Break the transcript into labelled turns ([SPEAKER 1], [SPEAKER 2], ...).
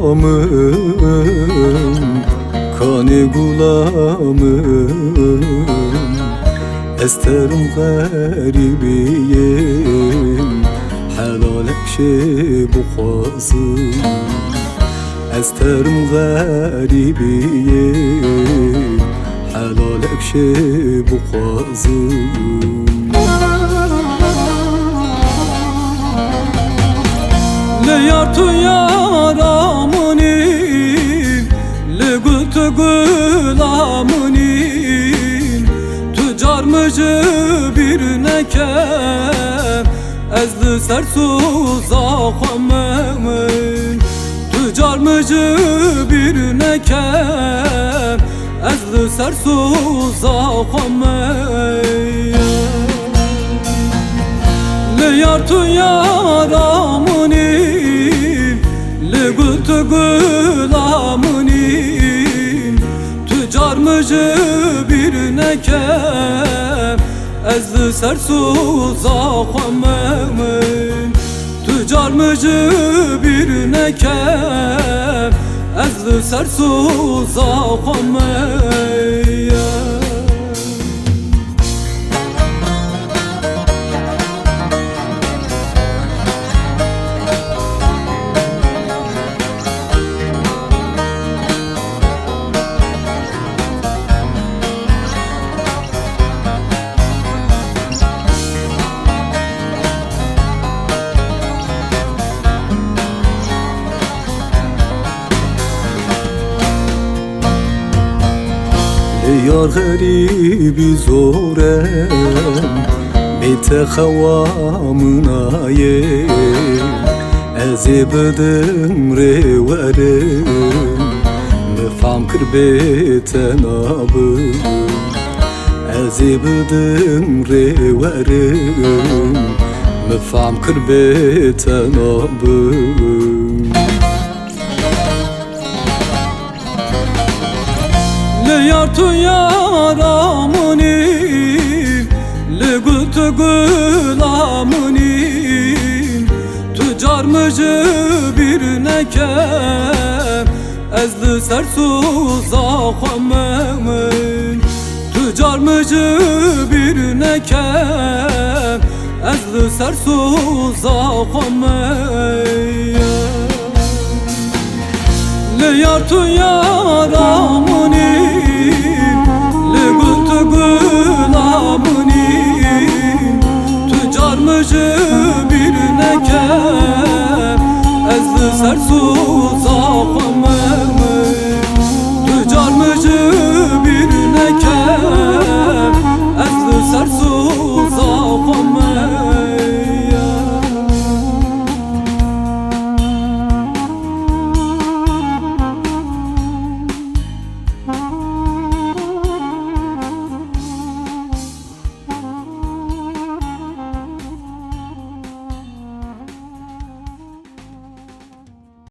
[SPEAKER 1] gulamım, kanı gulamım. Esterim garibiyim, helal ekşi bukhazım. Esterim garibiyim, helal ekşi bukhazım. Le yartu yaramunin, le gultu gulamunin. Tüccar mıcı bir nekem, ezli sersuza khammemin. Tüccar mıcı bir nekem, ezli sersuza khammemin. Le yartu yaramunin, le gultu gulamunin. Tüccar mıcı bir nekem, ezli sersuza khammemin. Tüccar mıcı bir nekem, ezli sersuza khammemin. Yar garibi zorem, bete xawamın ayem. Ezi bedim reverim, mefam kır bete nabım. Ezi bedim reverim, mefam kır bete nabım. Le yartu yaramunin, le gultu gulamunin. Tüccar mıcı bir nekem, ezli sersuza khammemin. Tüccar mıcı bir nekem, ezli sersuza khammemin. Le yartu yaramunin, le gultu gulamunin. Tüccar mıcı bir nekem, ezli sersuza khammemin.